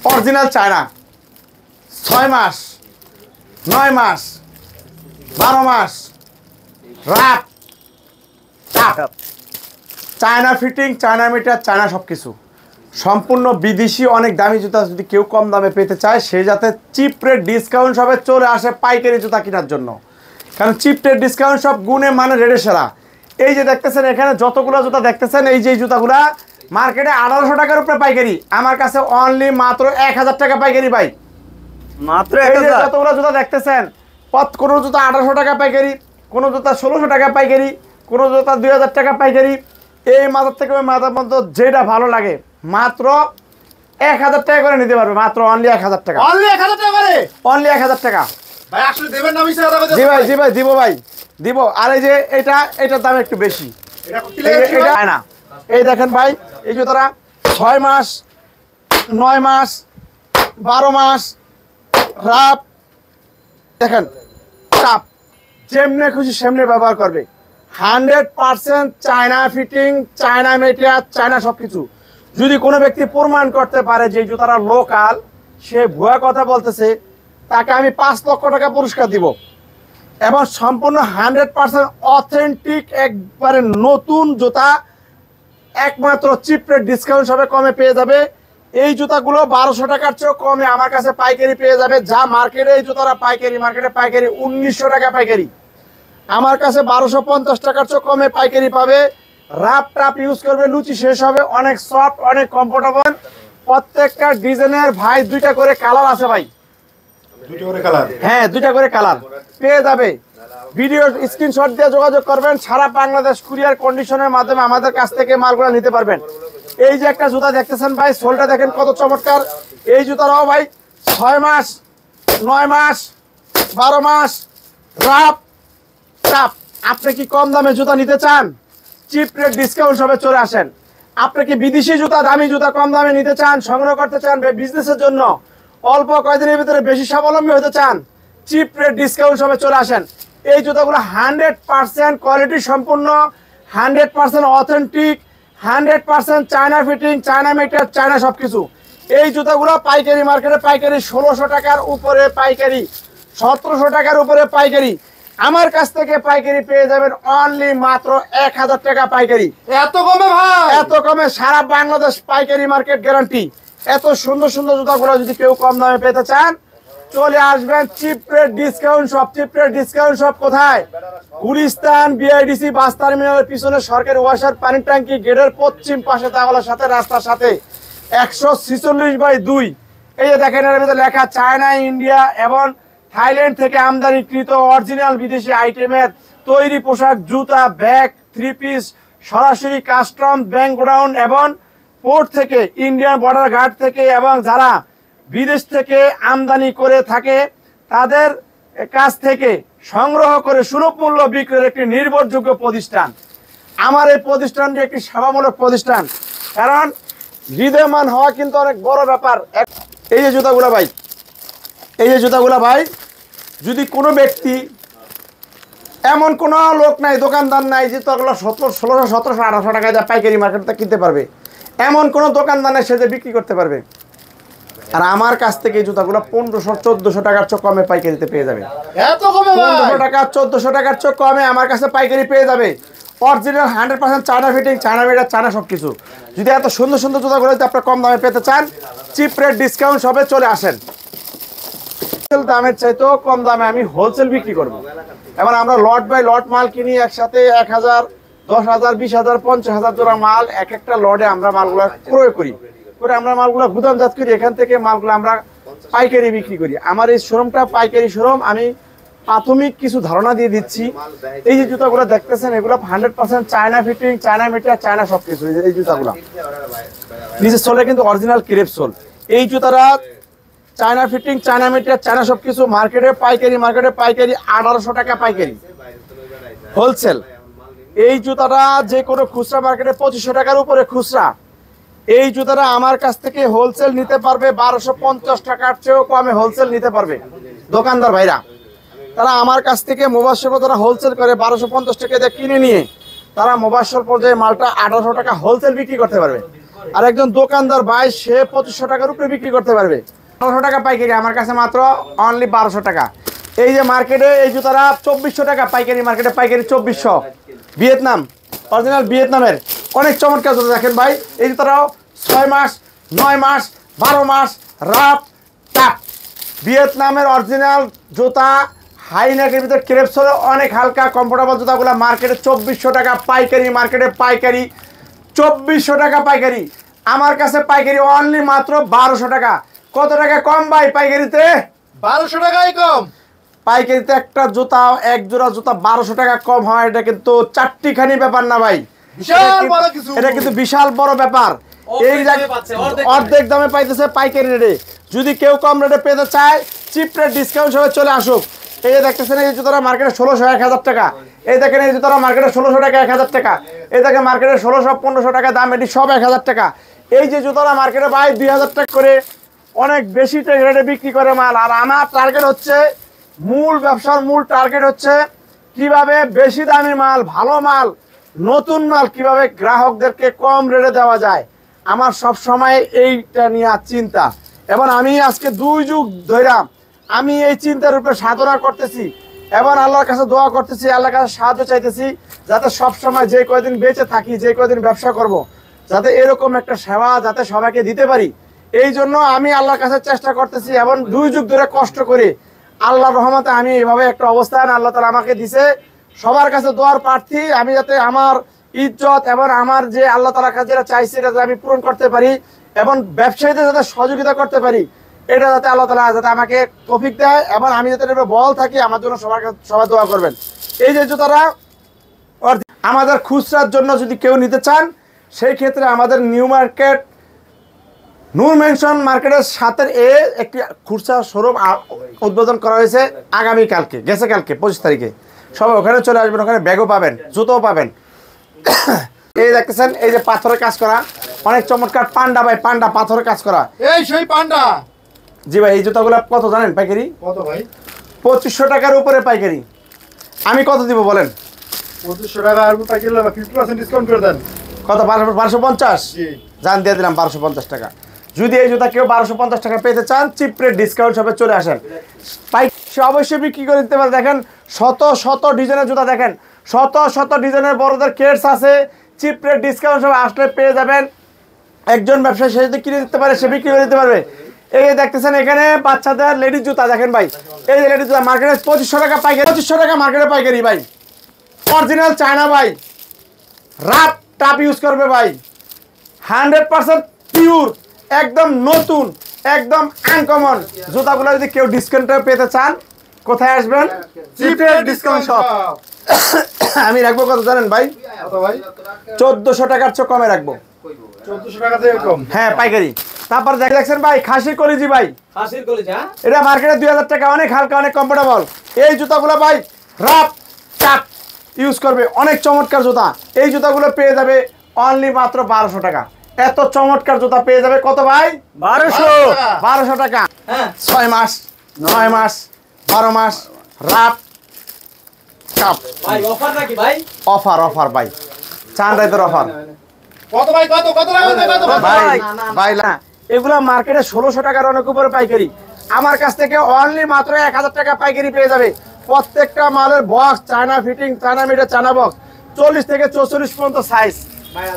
Original China 6 মাস 9 মাস 12 মাস wrap টাপ China fitting China metre China সব কিছু সম্পূর্ণ বিদেশি অনেক দামি জুতা যদি কেউ কম দামে পেতে চায় সে যাতে চিপ রেট ডিসকাউন্ট সবে চলে আসে পাইকারি জুতা কেনার জন্য কারণ চিপ রেট ডিসকাউন্ট সব গুণে মানে রেটে সেরা এই যে দেখতেছেন এখানে যতগুলো জুতা দেখতেছেন এই যে জুতাগুলা মার্কেটে 1800 টাকার উপরে পাইকারি আমার কাছে অনলি মাত্র 1000 টাকা পাইকারি ভাই মাত্র 1000 যতগুলো জুতা দেখতেছেন কোনো জুতা 1800 টাকা পাইকারি কোনো জুতা 1600 টাকা পাইকারি কোনো জুতা 2000 টাকা পাইকারি এই মাথার থেকে ওই মাথার মধ্যে যেটা ভালো লাগে মাত্র 1000 টাকা করে নিতে পারবে মাত্র অনলি 1000 টাকা অনলি 1000 টাকা করে অনলি 1000 টাকা ভাই আসলে দেবেন না মিছা কথা বলতে জি ভাই দিব ভাই দিব আর এই যে এটার দাম একটু বেশি এটা কি লাগে এটা না এই দেখেন ভাই এই জুতারা 6 মাস 9 মাস 12 মাস রাপ দেখেন চাপ যেমনে খুশি সেমনে ব্যবহার করবে 100% China fitting China material China সবকিছু যদি কোনো ব্যক্তি প্রমাণ করতে পারে যে জুতারা লোকাল সে ভুয়া কথা বলতেছে তাকে আমি 5 লক্ষ টাকা পুরস্কার দিব এবং সম্পূর্ণ 100% অথেন্টিক একবারে নতুন জুতা একমাত্র চিপ রেট ডিসকাউন্ট সবে কমে পেয়ে যাবে এই জুতাগুলো 1200 টাকার চেয়েও কমে আমার কাছে পাইকারি পেয়ে যাবে যা মার্কেটে এই জুতারা পাইকারি মার্কেটে পাইকারি 1900 টাকা পাইকারি আমার কাছে 1250 টাকার চেয়েও কমে পাইকারি পাবে রাপ টাপ ইউজ করবে লুচি শেষ হবে অনেক সফট অনেক কমফোর্টেবল প্রত্যেকটা ডিজাইনের ভাই দুইটা করে কালার আছে ভাই দুটো করে কালার হ্যাঁ দুইটা করে কালার পেয়ে যাবে ভিডিও স্ক্রিনশট দিয়ে যোগাযোগ করবেন সারা বাংলাদেশ কুরিয়ার কন্ডিশনের মাধ্যমে আমাদের কাছ থেকে মালগুলো নিতে পারবেন এই যে একটা জুতা দেখতেছেন ভাই সোলটা দেখেন কত চমৎকার এই জুতারাও ভাই 6 মাস 9 মাস 12 মাস রাপ টাপ আপনি কি কম দামে জুতা নিতে চান চিপ রেট ডিসকাউন্ট সবে চলে আসেন আপনি কি বিদেশি জুতা দামি জুতা কম দামে নিতে চান সংগ্রহ করতে চান বিজনেসের জন্য অল্প কয়েকদিনের ভিতরে বেশি স্বাবলম্বী হতে চান চিপ রেট ডিসকাউন্ট সবে চলে আসেন এই জুতাগুলো 100% কোয়ালিটি সম্পূর্ণ 100% authentic 100% China fitting China material China সবকিছু এই জুতাগুলো পাইকারি মার্কেটে পাইকারি 1600 টাকার উপরে পাইকারি 1700 টাকার উপরে পাইকারি আমার কাছ থেকে পাইকারি পেয়ে যাবেন অনলি মাত্র 1000 টাকা পাইকারি এত কমে ভাই এত কমে সারা বাংলাদেশ পাইকারি মার্কেট গ্যারান্টি এত সুন্দর সুন্দর জুতাগুলো যদি কেউ কম দামে পেতে চান চলে আসবেন chip rate discount shop chip rate discount shop কোথায় গুলিস্তান বিআইডিসি বাস টার্মিনালের পিছনে সরকারি ওয়াসার পানির ট্যাঙ্কি গেটের পশ্চিম পাশে তাওয়ালার সাথে রাস্তার সাথে 146/2 এই যে দেখেন এর ভিতরে লেখা চায়না ইন্ডিয়া এবং থাইল্যান্ড থেকে আমদানিকৃত অরিজিনাল বিদেশি আইটেমের তৈরি পোশাক জুতা ব্যাগ 3 পিস সরাসরি কাস্টম ব্যাংক গোডাউন এবং পোর্ট থেকে ইন্ডিয়ান বর্ডার গার্ড থেকে এবং যারা বিদেশ থেকে আমদানি করে থাকে তাদের কাছ থেকে সংগ্রহ করে সুলভ মূল্য বিক্রির একটি নির্ভরযোগ্য প্রতিষ্ঠান আমার এই প্রতিষ্ঠানটি একটি সেবামূলক প্রতিষ্ঠান কারণ হৃদয়মান হওয়া কিন্তু অনেক বড় ব্যাপার এই যে জুতাগুলো ভাই এই যে জুতাগুলো ভাই যদি কোনো ব্যক্তি এমন কোনো লোক নাই দোকানদার নাই যে তোগুলো 1600 1700 1800 টাকা দিয়ে পাইকারি মার্কেটে কিনতে পারবে এমন কোনো দোকানদার নাই সে যে বিক্রি করতে পারবে আর আমার কাছ থেকে এই জুতাগুলো 1500 1400 টাকার চেয়ে কমে পাইকারিতে পেয়ে যাবে এত কমে 1500 টাকা 1400 টাকার চেয়ে কমে আমার কাছে পাইকারি পেয়ে যাবে original 100% China fitting China material China সবকিছু যদি এত সুন্দর সুন্দর জুতাগুলো যদি আপনারা কম দামে পেতে চান চিপ রেট ডিসকাউন্ট সবে চলে আসেন দামের চাইতেও কম দামে আমি হোলসেল বিক্রি করব এবার আমরা লট বাই লট মাল কিনি একসাথে 1000 10000 20000 50000 জোড়া মাল এক একটা লটে আমরা মালগুলো ক্রয় করি করে আমরা মালগুলো গুদামজাত করি এখান থেকে মালগুলো আমরা পাইকারি বিক্রি করি আমার এই শোরুমটা পাইকারি শোরুম আমি প্রাথমিক কিছু ধারণা দিয়ে দিচ্ছি এই যে জুতাগুলো দেখতেছেন এগুলো 100% China fitting China material China সবকিছু এই জুতাগুলো নিচের সোলে কিন্তু অরিজিনাল ক্রেপ সোল এই জুতারা China fitting China material China সবকিছু মার্কেটে পাইকারি 1800 টাকা পাইকারি হোলসেল এই জুতাটা যে কোনো খুচরা মার্কেটে 2500 টাকার উপরে খুচরা এই জুতাটা আমার কাছ থেকে হোলসেল নিতে পারবে 1250 টাকার চেয়েও কমে হোলসেল নিতে পারবে দোকানদার ভাইরা তারা আমার কাছ থেকে মোবাশশপ তারা হোলসেল করে 1250 টাকা দিয়ে কিনে নিয়ে তারা মোবাশশপ পর্যায়ে মালটা 1800 টাকা হোলসেল বিক্রি করতে পারবে আর একজন দোকানদার ভাই সে 2500 টাকার উপরে বিক্রি করতে পারবে। 1200 টাকা পাইকারি, আমার কাছে মাত্র অনলি 1200 টাকা। এই যে মার্কেটে এই জুতারা 2400 টাকা পাইকারি, মার্কেটে পাইকারি 2400। ভিয়েতনাম, অরিজিনাল ভিয়েতনামের অনেক চমৎকার জুতা দেখেন ভাই। এই জুতারাও 6 মাস 9 মাস 12 মাস রাফ টাপ। ভিয়েতনামের অরিজিনাল জুতা, হাই নেকের ভিতরে ক্রেপস হলে অনেক হালকা কমফোর্টেবল জুতাগুলো মার্কেটে 2400 টাকা পাইকারি, মার্কেটে পাইকারি 2400 টাকা পাইকারি। আমার কাছে পাইকারি অনলি মাত্র 1200 টাকা। কত টাকা কম ভাই পাইকারিতে? 1200 টাকাই কম। পাইকারিতে একটা জুতা, এক জোড়া জুতা 1200 টাকা কম হয়, এটা কিন্তু চারটিখানি ব্যাপার না ভাই, বিশাল বড় কিছু। এটা কিন্তু বিশাল বড় ব্যাপার। এই অর্ধেক দামে পাইতেছে পাইকারি রেটে। যদি কেউ কম রেটে পেতে চায়, চিপ রেট ডিসকাউন্ট সহ চলে আসুক। এই যে দেখতেছেন এই জুতোটা মার্কেটে 1600 1000 টাকা। এই দেখেন এই জুতোটা মার্কেটে 1600 টাকা 1000 টাকা। এই দেখেন মার্কেটে 1600 1500 টাকা দাম, এটি সব 1000 টাকা। এই যে জুতোটা মার্কেটে ভাই 2000 টাকা করে অনেক বেশি রেটে বিক্রি করে মাল। আর আমার টার্গেট হচ্ছে, মূল ব্যবসার মূল টার্গেট হচ্ছে কিভাবে বেশি দামি মাল, ভালো মাল, নতুন মাল কিভাবে গ্রাহকদেরকে কম রেটে দেওয়া যায়। আমার সব সময় এইটা নিয়ে চিন্তা, এবং আমি আজকে 2 যুগ ধরে আমি এই চিন্তার উপরে সাধনা করতেছি এবং আল্লাহর কাছে দোয়া করতেছি, আল্লাহর কাছে সাহায্য চাইতেছি, যাতে সব সময় যে কয়দিন বেঁচে থাকি, যে কয়দিন ব্যবসা করব, যাতে এরকম একটা সেবা যাতে সবাইকে দিতে পারি। এই জন্য আমি আল্লাহর কাছে চেষ্টা করতেছি এবং 2 যুগ ধরে কষ্ট করে আল্লাহর রহমতে আমি এইভাবে একটা অবস্থান আল্লাহ তাআলা আমাকে দিছে। সবার কাছে দোয়ার প্রার্থী আমি, যাতে আমার ইজ্জত এবং আমার যে আল্লাহ তাআলার কাছে যেটা চাইছি এটা যাতে আমি পূরণ করতে পারি এবং ব্যবসায়ীদের যাতে সহযোগিতা করতে পারি, এটা যাতে আল্লাহ তাআলা যাতে আমাকে তৌফিক দেয় এবং আমি যাতে এটা বল থাকি। আমার জন্য সবাই দোয়া করবেন। এই যে জুতারা আমাদের খুচরার জন্য যদি কেউ নিতে চান, সেই ক্ষেত্রে আমাদের নিউ মার্কেট নূর মেনশন মার্কেটের সাথে একটি খুচরা শোরুম উদ্বোধন করা হয়েছে আগামীকালকে, গেছে কালকে 25 তারিখে। সবাই ওখানে চলে আসবেন, ওখানে ব্যাগও পাবেন, জুতোও পাবেন। এই দেখতেছেন এই যে পাথরের কাজ করা, অনেক চমৎকার পান্ডা ভাই, পান্ডা পাথরের কাজ করা। এই সেই পান্ডা। জি ভাই, এই জুতাগুলো কত জানেন পাইকারি? কত ভাই? 2500 টাকার উপরে পাইকারি। আমি কত দিব বলেন? 2500 টাকা আর পাইকারি 50% ডিসকাউন্ট করে দেন। কত? 1250? জি। জান দিয়ে দিলাম 1250 টাকা। যদি এই জুতা কেউ 1250 টাকা পেতে চান, চিপ রেট ডিসকাউন্ট সবে চলে আসেন। সে অবশ্যই বিক্রি করে দিতে পারে। দেখেন শত শত ডিজাইনের জুতা, দেখেন শত শত ডিজাইনের বড়দের কেটস আছে। চিপ রেট ডিসকাউন্ট সবে আসলে পেয়ে যাবেন। একজন ব্যবসায়ী সে যদি কিনে দিতে পারে, সে বিক্রি করে দিতে পারবে। এই দেখতেছেন এখানে বাচ্চাদের লেডিস জুতা দেখেন ভাই, এই যে লেডিস জুতা মার্কেটে 2500 টাকা পাইকারি, 2500 টাকা মার্কেটে পাইকারি ভাই। অরিজিনাল চায়না ভাই, রাফ টাপ ইউজ করবে ভাই, 100% পিওর, একদম নতুন, একদম আনকমন জুতাগুলো যদি কেউ ডিসকাউন্টে পেতে চান, কোথায় আসবেন? চিপের ডিসকাউন্ট শপ। আমি রাখবো কত জানেন ভাই? কত ভাই? 1400 টাকার চেয়ে কমে রাখবো। 1400 টাকা থেকে কম? হ্যাঁ পাইকারি। তারপর দেখছেন ভাই খাসির কলিজি ভাই, খাসির কলিজা, এটা মার্কেটে 2000 টাকা, অনেক হালকা, অনেক কমফোর্টেবল। এই জুতাগুলো ভাই রাফ টাপ ইউজ করবে, অনেক চমৎকার জুতা। এই জুতাগুলো পেয়ে যাবে অনলি মাত্র 1200 টাকা। এত চমৎকার জুতা পেয়ে যাবে কত ভাই? 1200 টাকা। হ্যাঁ 6 মাস 9 মাস 12 মাস রাফ টাপ। ভাই অফার নাকি ভাই? অফার অফার ভাই, চান রাইতের অফার কত ভাই? কত টাকা? কত ভাই? ভাই না, এগুলা মার্কেটে 1600 টাকার অনেক উপরে পাইকারি। আমার কাছ থেকে অনলি মাত্র 1000 টাকা পাইকারি পেয়ে যাবে। প্রত্যেকটা মালের box, China fitting, China metre, China box, 40 থেকে 44 পর্যন্ত সাইজ।